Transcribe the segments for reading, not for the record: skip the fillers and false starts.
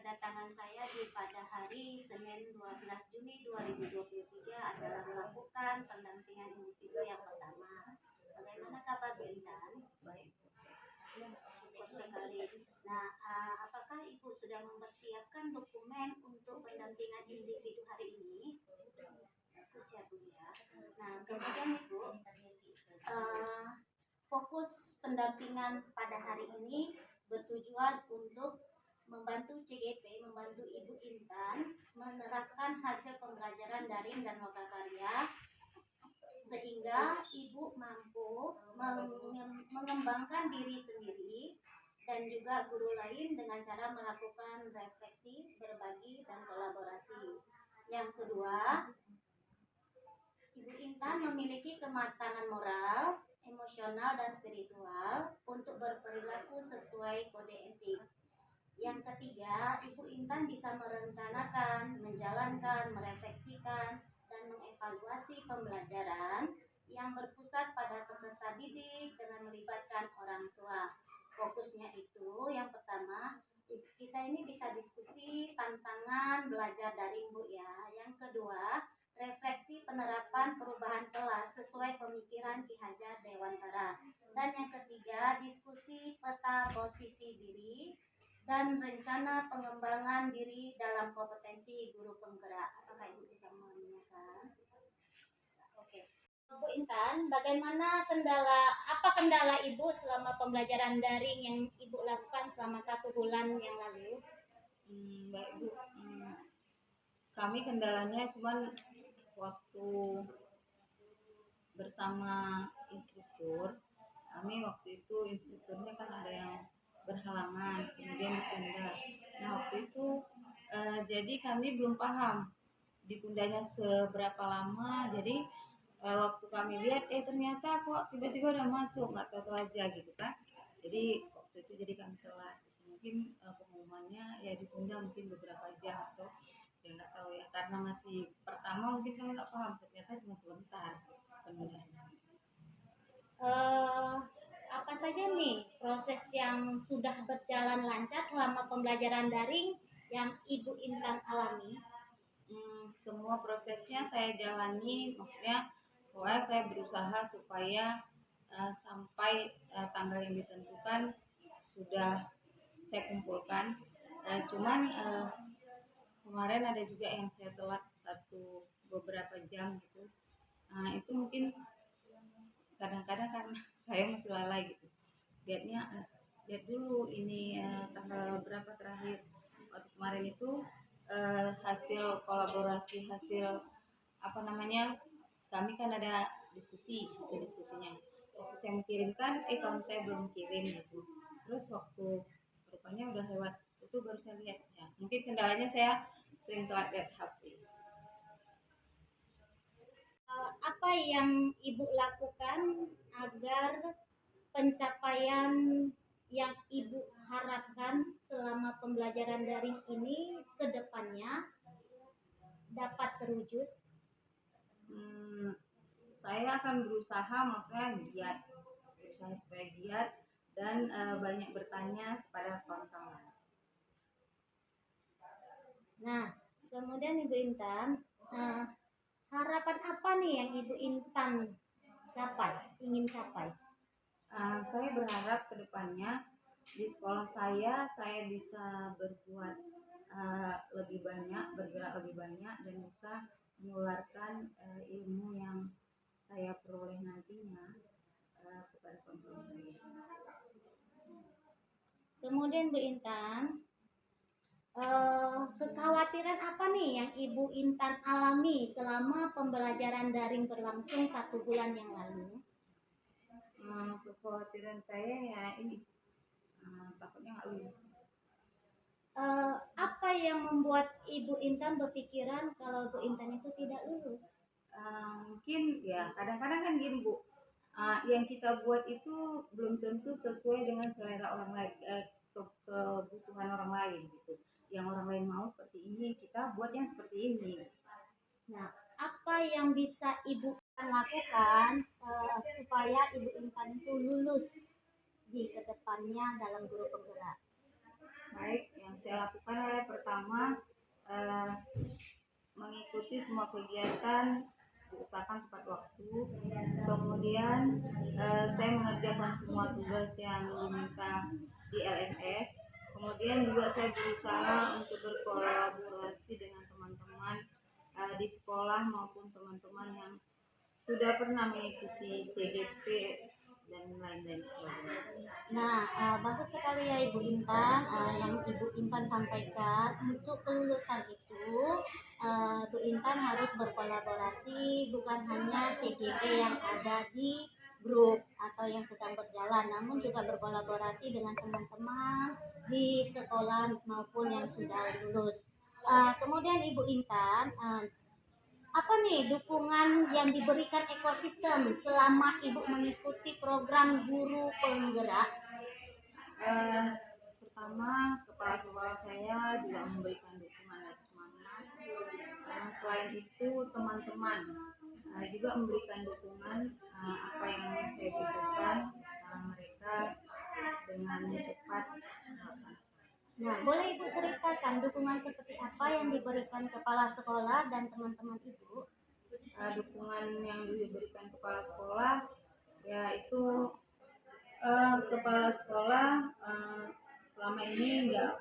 kedatangan saya pada hari Senin 12 Juni 2023 adalah melakukan pendampingan individu yang pertama. Bagaimana kabar Bu Intan? Baik. Syukur sekali. Nah, apakah Ibu sudah mempersiapkan dokumen untuk pendampingan individu hari ini? Bagus ya Bu ya. Nah, kemudian Ibu, fokus pendampingan pada hari ini bertujuan untuk membantu CGP, membantu Ibu Intan menerapkan hasil pembelajaran daring dan lokal karya sehingga Ibu mampu mengembangkan diri sendiri dan juga guru lain dengan cara melakukan refleksi, berbagi, dan kolaborasi. Yang kedua, Ibu Intan memiliki kematangan moral, emosional, dan spiritual untuk berperilaku sesuai kode etik. Yang ketiga, Ibu Intan bisa merencanakan, menjalankan, merefleksikan, dan mengevaluasi pembelajaran yang berpusat pada peserta didik dengan melibatkan orang tua. Fokusnya itu yang pertama, kita ini bisa diskusi tantangan belajar daring Bu ya. Yang kedua, refleksi penerapan perubahan kelas sesuai pemikiran Ki Hajar Dewantara. Dan yang ketiga, diskusi peta posisi diri dan rencana pengembangan diri dalam kompetensi guru penggerak. Apakah Ibu bisa menanyakan? Oke. Bu Intan, bagaimana apa kendala Ibu selama pembelajaran daring yang Ibu lakukan selama 1 bulan yang lalu? Baik Bu, kami kendalanya cuman waktu bersama instruktur. Kami waktu itu instrukturnya kan ada yang berhalangan, kemudian ditunda. Nah waktu itu jadi kami belum paham ditundanya seberapa lama. Jadi waktu kami lihat ternyata kok tiba-tiba udah masuk, nggak tahu aja gitu kan. Jadi waktu itu jadi kami telat. Mungkin pengumumannya ya ditunda mungkin beberapa jam atau ya nggak tahu ya, karena masih pertama mungkin kami nggak paham, ternyata cuma sebentar penundanya. Apa saja nih proses yang sudah berjalan lancar selama pembelajaran daring yang Ibu Intan alami? Semua prosesnya saya jalani, maksudnya soalnya saya berusaha supaya sampai tanggal yang ditentukan sudah saya kumpulkan. Cuman kemarin ada juga yang saya telat beberapa jam gitu. Itu mungkin kadang-kadang karena saya masih lalai gitu. Lihat dulu ini tanggal berapa terakhir. Waktu kemarin itu hasil kolaborasi, kami kan ada diskusinya. Waktu saya mengirimkan, kamu saya belum kirim gitu. Terus waktu rupanya udah lewat, itu baru saya lihat ya. Mungkin kendalanya saya sering telat lihat HP. Apa yang Ibu lakukan agar pencapaian yang Ibu harapkan selama pembelajaran daring ini ke depannya dapat terwujud? Saya akan berusaha, maksudnya berusaha supaya giat dan banyak bertanya kepada kawan-kawan. Nah, kemudian Ibu Intan, harapan apa nih yang Ibu Intan ingin capai? Saya berharap ke depannya di sekolah saya bisa berbuat lebih banyak, bergerak lebih banyak, dan bisa menularkan ilmu yang saya peroleh nantinya kepada kawan-kawan saya. Kemudian Bu Intan, kekhawatiran apa nih yang Ibu Intan alami selama pembelajaran daring berlangsung 1 bulan yang lalu? Kekhawatiran saya ya ini, takutnya nggak lulus. Apa yang membuat Ibu Intan berpikiran kalau Bu Intan itu tidak lulus? Mungkin ya kadang-kadang kan gini Bu, yang kita buat itu belum tentu sesuai dengan selera orang lain, kebutuhan orang lain gitu. Yang orang lain mau seperti ini, kita buatnya seperti ini. Nah, apa yang bisa Ibu lakukan supaya Ibu Intan itu lulus di kedepannya dalam guru penggerak? Baik, yang saya lakukan adalah pertama eh, mengikuti semua kegiatan, diusahakan tepat waktu. Kemudian saya mengerjakan semua tugas yang diminta di LMS. Kemudian juga saya berusaha untuk berkolaborasi dengan teman-teman di sekolah maupun teman-teman yang sudah pernah mengikuti CGP dan lain-lain sebagainya. Nah, bagus sekali ya Ibu Intan, yang Ibu Intan sampaikan untuk kelulusan itu, Bu Intan harus berkolaborasi bukan hanya CGP yang ada di grup atau yang sedang berjalan, namun juga berkolaborasi dengan teman-teman di sekolah maupun yang sudah lulus. Kemudian Ibu Intan, apa nih dukungan yang diberikan ekosistem selama Ibu mengikuti program guru penggerak? Eh, Pertama, kepala sekolah saya juga memberikan dukungan dan semangat. Selain itu, teman-teman juga memberikan dukungan apa yang saya butuhkan, mereka dengan cepat melakukan. Nah, boleh Ibu ceritakan dukungan seperti apa yang diberikan kepala sekolah dan teman-teman Ibu? Dukungan yang diberikan kepala sekolah yaitu kepala sekolah selama ini nggak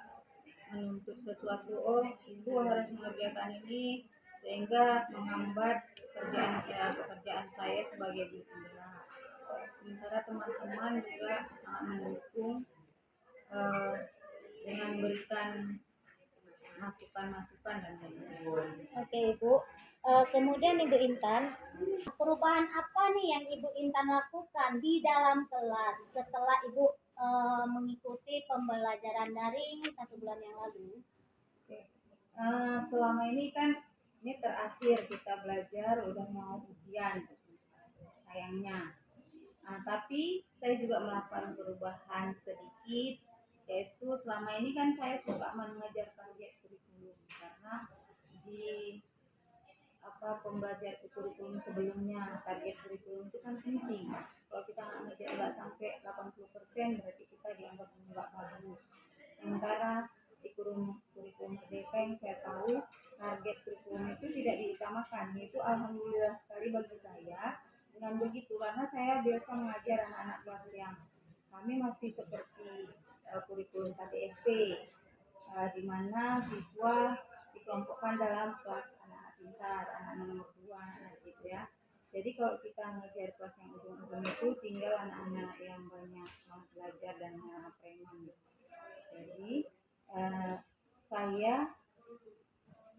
menuntut sesuatu, oh ibu harus mengerjakan ini, sehingga menghambat pekerjaan saya sebagai guru penggerak. Sementara teman-teman juga sangat mendukung eh, dengan memberikan masukan-masukan dan lain-lain. Oke Ibu. Kemudian Ibu Intan, perubahan apa nih yang Ibu Intan lakukan di dalam kelas setelah Ibu mengikuti pembelajaran daring 1 bulan yang lalu? Oke. Selama ini kan ini terakhir kita belajar, udah mau ujian sayangnya. Tapi saya juga melakukan perubahan sedikit, yaitu selama ini kan saya suka mengejar target kurikulum karena di pembelajaran kurikulum sebelumnya target kurikulum itu kan penting. Kalau kita nggak sampai 80% berarti kita dianggap nggak bagus. Sementara di kurikulum merdeka yang saya tahu target kurikulum itu tidak diutamakan. Itu alhamdulillah sekali bagi saya. Dengan begitu, karena saya biasa mengajar anak-anak kelas yang kami masih seperti kurikulum KTSP, di mana siswa dikelompokkan dalam kelas anak-anak pintar, anak-anak nomor 2, gitu ya. Jadi kalau kita ngajar kelas yang ujung-ujung itu tinggal anak-anak yang banyak mau belajar dan preman. Jadi saya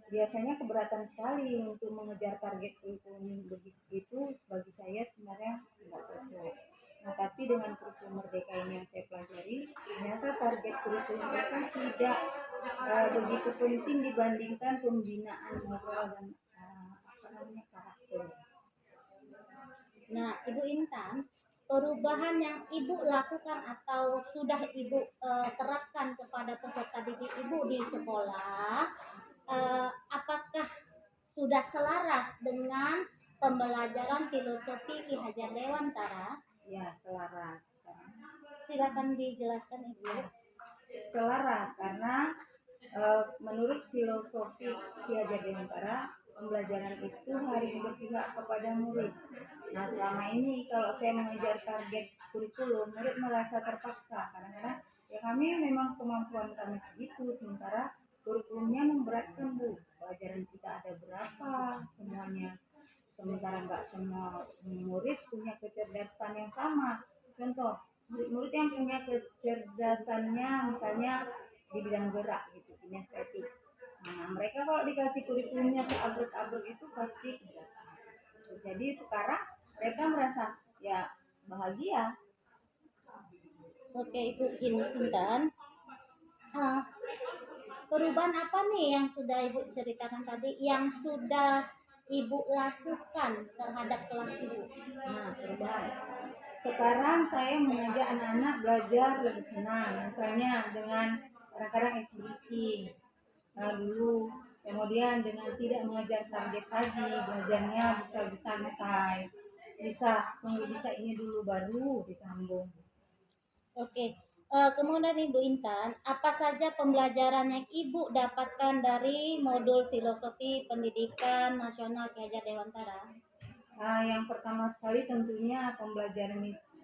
biasanya keberatan sekali untuk mengejar target kurikulum begitu, bagi saya sebenarnya tidak cocok. Nah, tapi dengan kurikulum merdeka ini yang saya pelajari, ternyata target kurikulum itu tidak begitu penting dibandingkan pembinaan moral dan karakter. Nah, Ibu Intan, perubahan yang Ibu lakukan atau sudah Ibu terapkan kepada peserta didik Ibu di sekolah, apakah sudah selaras dengan pembelajaran filosofi Ki Hajar Dewantara? Ya, selaras. Silakan dijelaskan Ibu. Selaras karena menurut filosofi Ki Hajar Dewantara, pembelajaran itu harus berpihak kepada murid. Nah, selama ini kalau saya mengejar target kurikulum, murid merasa terpaksa. Kadang-kadang ya kami memang kemampuan kami segitu, sementara kurikulumnya memberatkan, Bu. Pelajaran kita ada berapa semuanya. Sementara nggak semua murid punya kecerdasan yang sama. Contoh, murid-murid yang punya kecerdasannya misalnya di bidang gerak gitu, kinestetik. Nah, mereka kalau dikasih kurikulumnya seabrek-abrek itu pasti keberatan. Jadi sekarang mereka merasa ya bahagia. Oke, Ibu Intan. Perubahan apa nih yang sudah Ibu ceritakan tadi yang sudah Ibu lakukan terhadap kelas Ibu? Nah, perubahan. Sekarang saya mengajak anak-anak belajar lebih senang, misalnya dengan kadang-kadang ice breaking dulu, kemudian dengan tidak mengejar target tadi, belajarnya bisa santai, bisa tunggu bisa ini dulu baru disambung. Oke, Kemudian Ibu Intan, apa saja pembelajaran yang Ibu dapatkan dari modul filosofi pendidikan nasional Ki Hajar Dewantara? Yang pertama sekali tentunya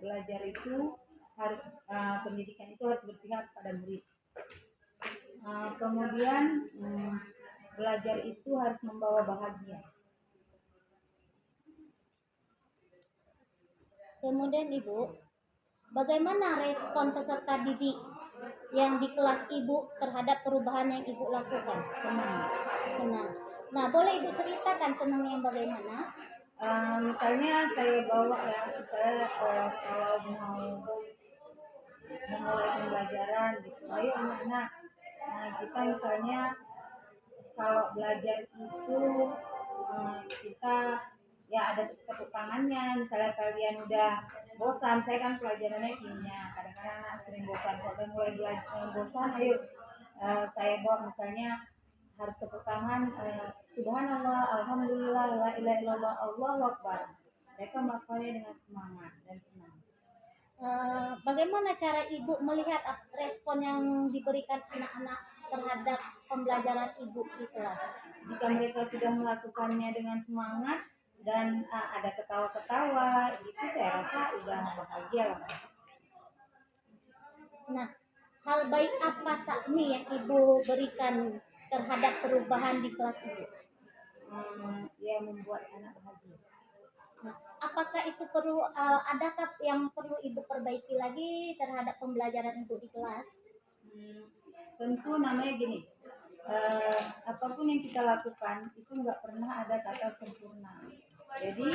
belajar itu harus pendidikan itu harus berpihak pada murid. Kemudian belajar itu harus membawa bahagia. Kemudian Ibu, bagaimana respon peserta didik yang di kelas Ibu terhadap perubahan yang Ibu lakukan? Senang. Senang. Nah, boleh Ibu ceritakan senangnya bagaimana? Misalnya saya bawa ya, misalnya kalau mau memulai pembelajaran gitu, ayo anak-anak, kita misalnya kalau belajar itu kita ya ada tepuk tangannya. Misalnya kalian udah bosan, saya kan pelajarannya kimia, kadang-kadang anak sering bosan. Kalau udah mulai belajar bosan, ayo saya bawa misalnya harus tepuk tangan, subhanallah, alhamdulillah, la ilaha illallah, Allahu akbar. Mereka melakukannya dengan semangat dan senang. Bagaimana cara Ibu melihat respon yang diberikan anak-anak terhadap pembelajaran Ibu di kelas? Jika mereka sudah melakukannya dengan semangat dan ada ketawa-ketawa, itu saya rasa udah bahagia lah. Nah, hal baik apa saat ini yang Ibu berikan terhadap perubahan di kelas Ibu? Ya membuat anak bahagia. Nah, apakah itu perlu adakah yang perlu Ibu perbaiki lagi terhadap pembelajaran Ibu di kelas? Tentu namanya gini, apapun yang kita lakukan itu nggak pernah ada kata sempurna. Jadi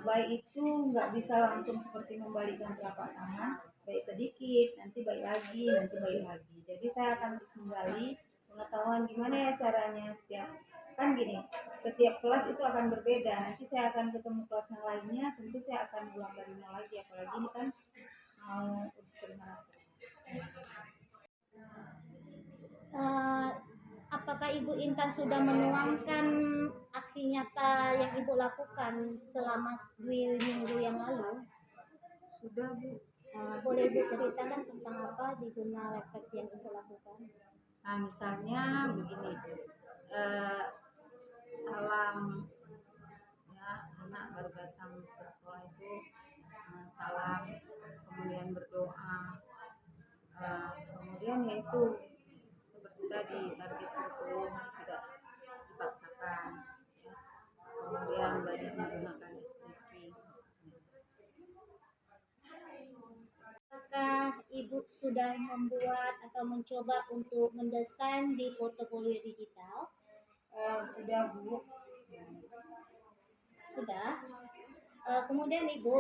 baik itu nggak bisa langsung seperti membalikkan telapak tangan, baik sedikit, nanti baik lagi, nanti baik lagi. Jadi saya akan terus menggali pengetahuan gimana ya caranya kan gini, setiap kelas itu akan berbeda. Nanti saya akan ketemu kelas yang lainnya, tentu saya akan ulang dari nol lagi, apalagi ini kan mau terima. Apakah Ibu Intan sudah menuangkan aksi nyata yang Ibu lakukan selama 2 minggu yang lalu? Sudah Bu. Boleh Ibu ceritakan tentang apa di jurnal refleksi yang Ibu lakukan? Nah misalnya begini, salam ya, anak baru datang ke sekolah itu salam, kemudian berdoa, kemudian yaitu seperti tadi target kurikulum tidak dipaksakan ya. Kemudian banyak menggunakan SPP. Apakah Ibu sudah membuat atau mencoba untuk mendesain di portofolio digital? Sudah Bu. Sudah. Kemudian Ibu,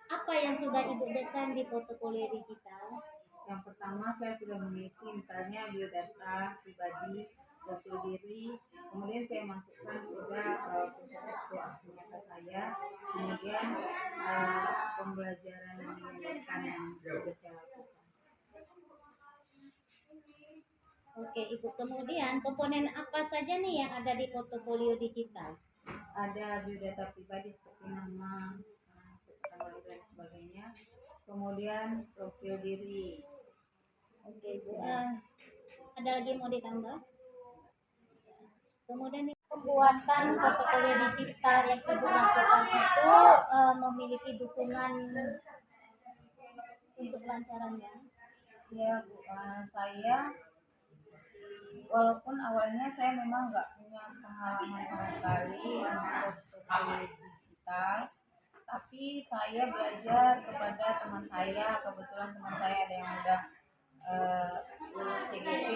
apa yang sudah Ibu desain di portofolio digital? Yang pertama saya sudah mengisi misalnya biodata pribadi, profil diri, kemudian saya masukkan juga foto-foto aksi nyata saya, kemudian pembelajaran yang menyenangkan yang sudah saya lakukan. Oke Ibu, kemudian komponen apa saja nih yang ada di portofolio digital? Ada biodata pribadi seperti nama, tanggal lahir dan sebagainya, kemudian profil diri. Oke Ibu, ada lagi mau ditambah? Kemudian pembuatan portofolio digital yang Ibu lakukan itu memiliki dukungan untuk kelancarannya? Ya Bu, saya walaupun awalnya saya memang nggak punya pengalaman sama sekali untuk portofolio digital, tapi saya belajar kepada teman saya. Kebetulan teman saya ada yang udah lulus CGP,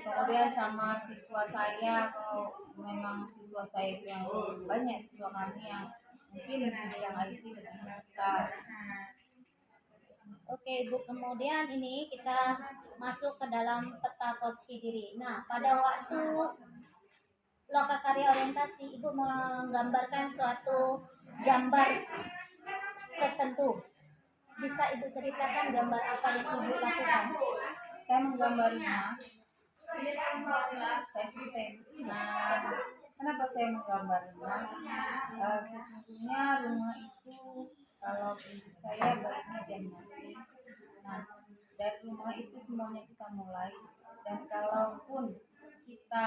kemudian sama siswa saya. Kalau memang siswa saya itu yang banyak siswa kami yang mungkin yang IT lebih besar. Oke Ibu, kemudian ini kita masuk ke dalam peta posisi diri. Nah, pada waktu lokakarya orientasi, Ibu menggambarkan suatu gambar tertentu. Bisa Ibu ceritakan gambar apa yang Ibu lakukan? Saya menggambar rumah. Saya cerita. Nah, kenapa saya menggambar rumah? Sesungguhnya rumah itu kalau prinsip saya baiknya jangan mati. Nah, dari rumah itu semuanya kita mulai, dan kalaupun kita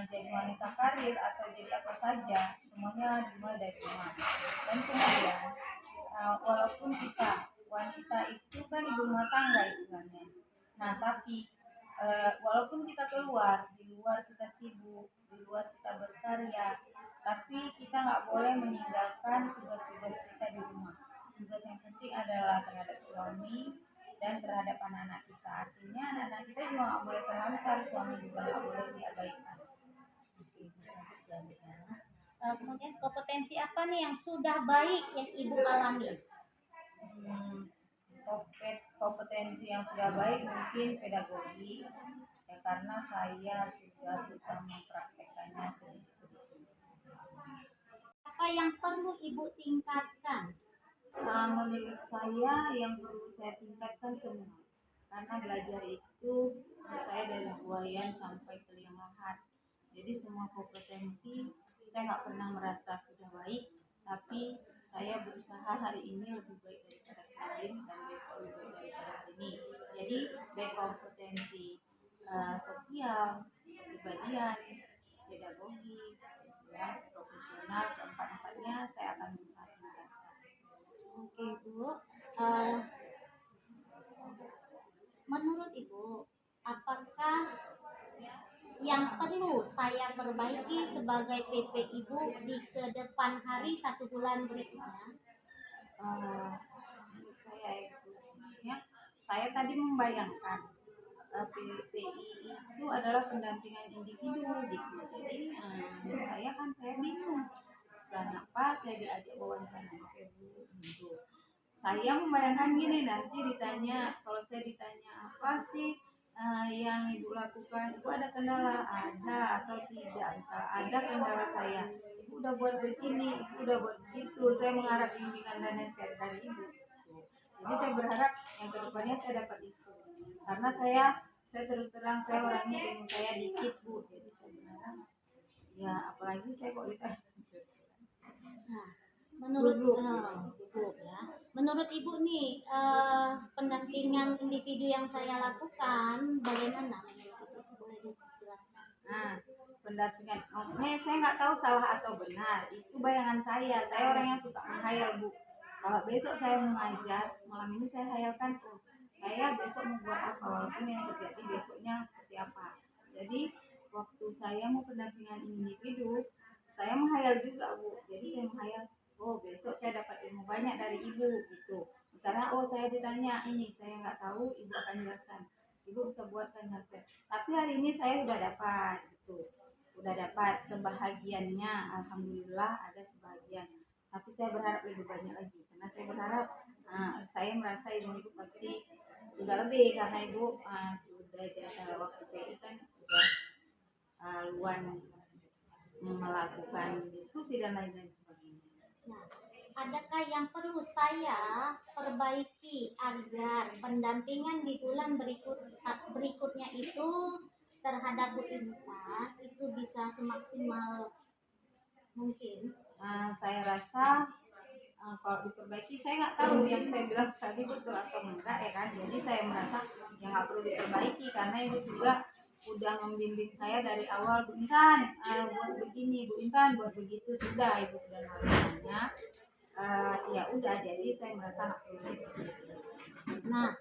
jadi wanita karir atau jadi apa saja, semuanya dimulai dari rumah. Dan kemudian walaupun kita wanita itu kan ibu rumah tangga istilahnya. Nah, tapi walaupun kita keluar, di luar kita sibuk, di luar kita berkarya, tapi kita nggak boleh meninggalkan tugas-tugas kita di rumah. Tugas yang penting adalah terhadap suami dan terhadap anak-anak kita. Artinya anak-anak kita juga nggak boleh terlantar, suami juga nggak boleh diabaikan. Bagus ya, Bu, ya. Kemudian kompetensi apa nih yang sudah baik yang Ibu alami? Kompetensi yang sudah baik mungkin pedagogi, ya karena saya sudah berusaha mempraktekannya sedikit-sedikit. Apa yang perlu Ibu tingkatkan? Menurut saya yang perlu saya tingkatkan semua, karena belajar itu menurut saya dari buayan sampai ke liang lahat. Jadi semua kompetensi saya nggak pernah merasa sudah baik, tapi saya berusaha hari ini lebih baik daripada kemarin dan besok lebih baik daripada hari ini. Jadi baik kompetensi sosial, kepribadian, pedagogi, ya, profesional, keempat-empatnya saya akan berusaha tingkatkan. Oke, Bu. Menurut Ibu, apakah yang perlu saya perbaiki sebagai PP Ibu di kedepan hari 1 bulan berikutnya? Menurut saya itu ya, saya tadi membayangkan PPI itu adalah pendampingan individu gitu. Jadi saya bingung kenapa saya diajak wawancara gitu. Saya membayangkan gini, nanti ditanya, kalau saya ditanya apa sih yang ibu lakukan, ibu ada kendala, ada atau tidak, misal ada kendala saya, ibu udah buat begini, ibu udah buat begitu, saya mengharap bimbingan dan nasihat dari ibu. Jadi saya berharap yang kedepannya saya dapat itu, karena saya terus terang saya orangnya ilmu saya dikit, Bu. Jadi saya berharap ya, apalagi saya kok ditanya. Nah, menurut Ibu ya, menurut Ibu nih pendampingan individu yang saya lakukan bagaimana menurut Ibu? Boleh dijelaskan? Nah, pendampingan maksudnya saya nggak tahu salah atau benar, itu bayangan saya orang yang suka menghayal, Bu. Kalau besok saya mengajar, malam ini saya hayalkan, oh, saya besok mau buat apa, walaupun yang terjadi besoknya seperti apa. Jadi waktu saya mau pendampingan individu, saya menghayal juga, Bu. Jadi saya menghayal, oh besok saya dapat ilmu banyak dari ibu gitu. Misalnya, oh saya ditanya ini, saya nggak tahu, ibu akan jelaskan, ibu bisa buatkan hasil. Tapi hari ini saya udah dapat gitu, udah dapat sebahagiannya, alhamdulillah ada sebagian. Tapi saya berharap lebih banyak lagi, karena saya berharap saya merasa ibu pasti sudah lebih, karena ibu sudah waktu PI kan sudah luan melakukan diskusi dan lain-lain sebagainya. Nah, adakah yang perlu saya perbaiki agar pendampingan di bulan berikutnya itu terhadap Bu Inta itu bisa semaksimal mungkin? Saya rasa kalau diperbaiki, saya nggak tahu yang saya bilang tadi betul atau enggak ya kan. Jadi saya merasa yang nggak perlu diperbaiki, karena ibu juga udah membimbing saya dari awal, Bu Intan buat begini, Bu Intan buat begitu, sudah ibu sudah melakukannya. Ya udah, jadi saya merasa nggak perlu diperbaiki. Nah,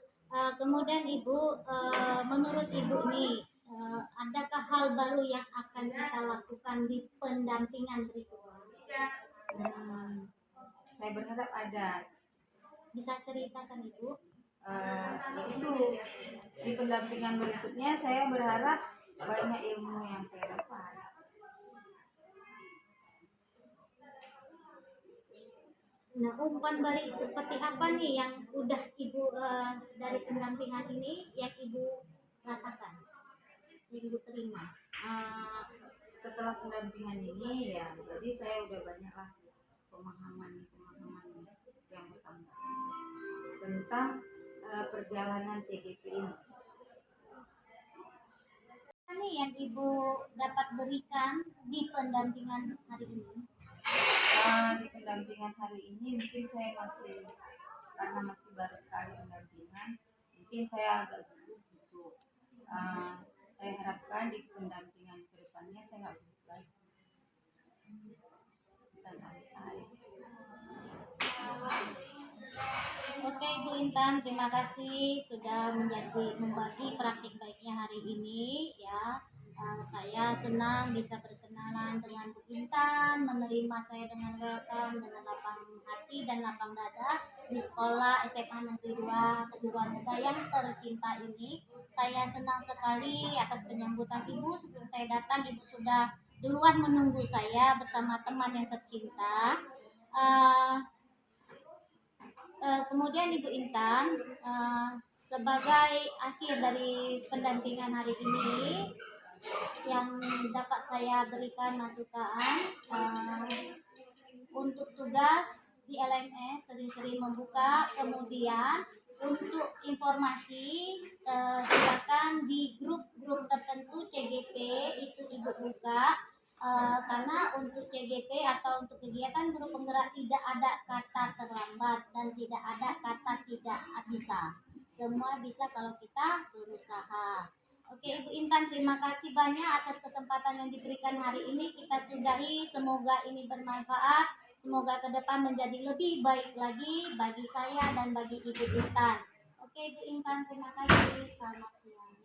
kemudian Ibu, menurut Ibu nih, adakah hal baru yang akan kita lakukan di pendampingan berikutnya? Saya berharap ada. Bisa ceritakan Ibu? Itu di pendampingan berikutnya saya berharap banyak ilmu yang saya dapat. Nah, umpan balik seperti apa nih yang udah Ibu dari pendampingan ini yang Ibu rasakan, yang Ibu terima? Setelah pendampingan ini ya, jadi saya udah banyak lah pemahaman yang bertambah tentang perjalanan CGP ini. Apa nih yang Ibu dapat berikan di pendampingan hari ini? Di pendampingan hari ini mungkin saya karena masih baru sekali pendampingan, mungkin mungkin saya agak gugup gitu. Saya harapkan di pendampingan ke depannya saya nggak gugup lagi, bisa santai. Oke Ibu Intan, terima kasih sudah membagi praktik baiknya hari ini ya. Saya senang bisa berkenalan dengan Bu Intan, menerima saya dengan welcome, dengan lapang hati dan lapang dada di sekolah SMA Negeri 2 Kejuruan Muda yang tercinta ini. Saya senang sekali atas penyambutan Ibu. Sebelum saya datang, Ibu sudah duluan menunggu saya bersama teman yang tercinta. Kemudian Ibu Intan, sebagai akhir dari pendampingan hari ini yang dapat saya berikan masukan, untuk tugas di LMS sering-sering membuka, kemudian untuk informasi silakan di grup-grup tertentu CGP itu Ibu buka. Karena untuk CGP atau untuk kegiatan guru penggerak tidak ada kata terlambat dan tidak ada kata tidak bisa. Semua bisa kalau kita berusaha. Oke Ibu Intan, terima kasih banyak atas kesempatan yang diberikan hari ini. Kita sudahi, semoga ini bermanfaat. Semoga ke depan menjadi lebih baik lagi bagi saya dan bagi Ibu Intan. Oke Ibu Intan, terima kasih. Selamat siang.